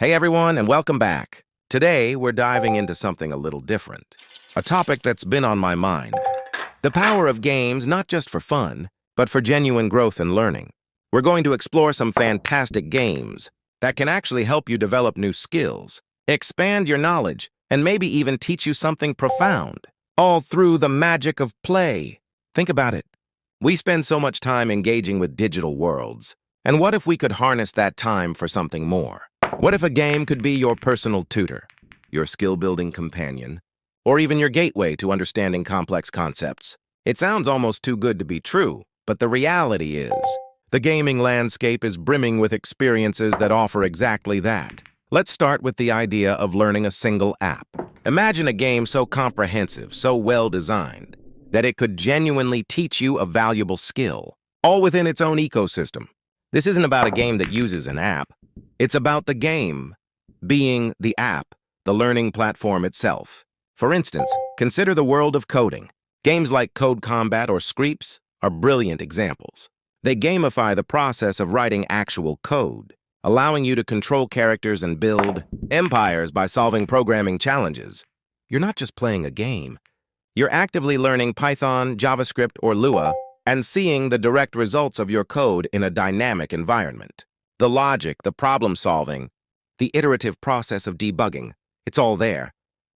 Hey everyone, and welcome back. Today, we're diving into something a little different. A topic that's been on my mind. The power of games, not just for fun, but for genuine growth and learning. We're going to explore some fantastic games that can actually help you develop new skills, expand your knowledge, and maybe even teach you something profound, all through the magic of play. Think about it. We spend so much time engaging with digital worlds, and what if we could harness that time for something more? What if a game could be your personal tutor, your skill-building companion, or even your gateway to understanding complex concepts? It sounds almost too good to be true, but the reality is, the gaming landscape is brimming with experiences that offer exactly that. Let's start with the idea of learning a single app. Imagine a game so comprehensive, so well-designed, that it could genuinely teach you a valuable skill, all within its own ecosystem. This isn't about a game that uses an app. It's about the game being the app, the learning platform itself. For instance, consider the world of coding. Games like Code Combat or Screeps are brilliant examples. They gamify the process of writing actual code, allowing you to control characters and build empires by solving programming challenges. You're not just playing a game. You're actively learning Python, JavaScript, or Lua and seeing the direct results of your code in a dynamic environment. The logic, the problem-solving, the iterative process of debugging, it's all there,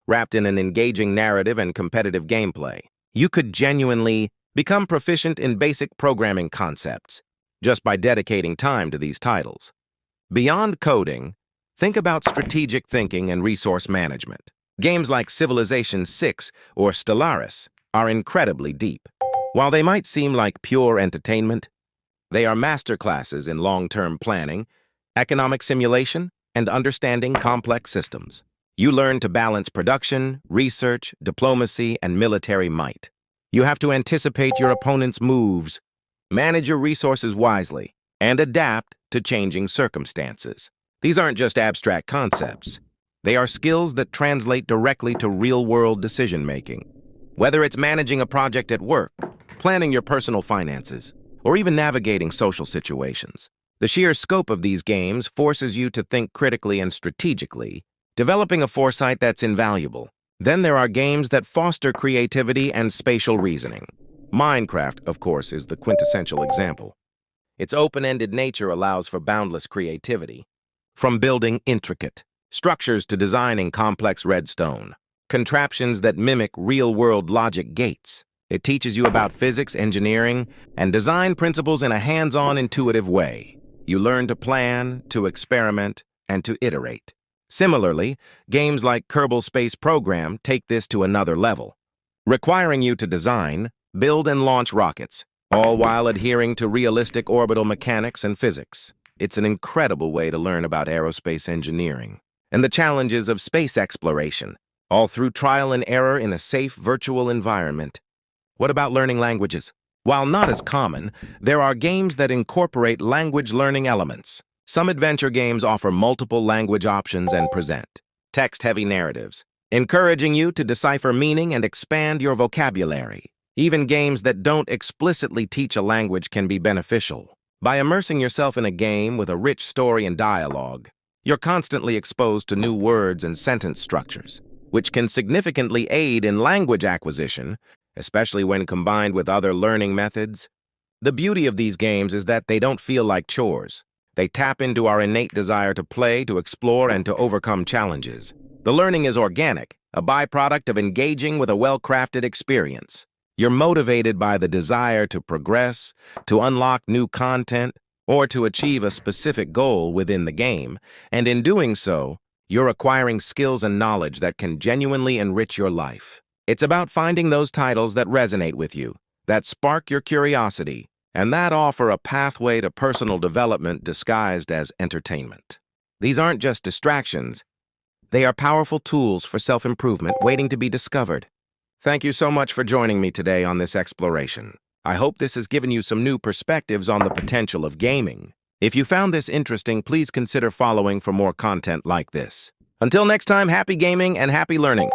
wrapped in an engaging narrative and competitive gameplay. You could genuinely become proficient in basic programming concepts just by dedicating time to these titles. Beyond coding, think about strategic thinking and resource management. Games like Civilization VI or Stellaris are incredibly deep. While they might seem like pure entertainment, they are masterclasses in long-term planning, economic simulation, and understanding complex systems. You learn to balance production, research, diplomacy, and military might. You have to anticipate your opponent's moves, manage your resources wisely, and adapt to changing circumstances. These aren't just abstract concepts. They are skills that translate directly to real-world decision-making. Whether it's managing a project at work, planning your personal finances, or even navigating social situations. The sheer scope of these games forces you to think critically and strategically, developing a foresight that's invaluable. Then there are games that foster creativity and spatial reasoning. Minecraft, of course, is the quintessential example. Its open-ended nature allows for boundless creativity. From building intricate structures to designing complex redstone, contraptions that mimic real-world logic gates. It teaches you about physics, engineering, and design principles in a hands-on, intuitive way. You learn to plan, to experiment, and to iterate. Similarly, games like Kerbal Space Program take this to another level, requiring you to design, build, and launch rockets, all while adhering to realistic orbital mechanics and physics. It's an incredible way to learn about aerospace engineering and the challenges of space exploration, all through trial and error in a safe virtual environment. What about learning languages? While not as common, there are games that incorporate language learning elements. Some adventure games offer multiple language options and present text-heavy narratives, encouraging you to decipher meaning and expand your vocabulary. Even games that don't explicitly teach a language can be beneficial. By immersing yourself in a game with a rich story and dialogue, you're constantly exposed to new words and sentence structures, which can significantly aid in language acquisition, especially when combined with other learning methods. The beauty of these games is that they don't feel like chores. They tap into our innate desire to play, to explore, and to overcome challenges. The learning is organic, a byproduct of engaging with a well-crafted experience. You're motivated by the desire to progress, to unlock new content, or to achieve a specific goal within the game, and in doing so, you're acquiring skills and knowledge that can genuinely enrich your life. It's about finding those titles that resonate with you, that spark your curiosity, and that offer a pathway to personal development disguised as entertainment. These aren't just distractions. They are powerful tools for self-improvement waiting to be discovered. Thank you so much for joining me today on this exploration. I hope this has given you some new perspectives on the potential of gaming. If you found this interesting, please consider following for more content like this. Until next time, happy gaming and happy learning.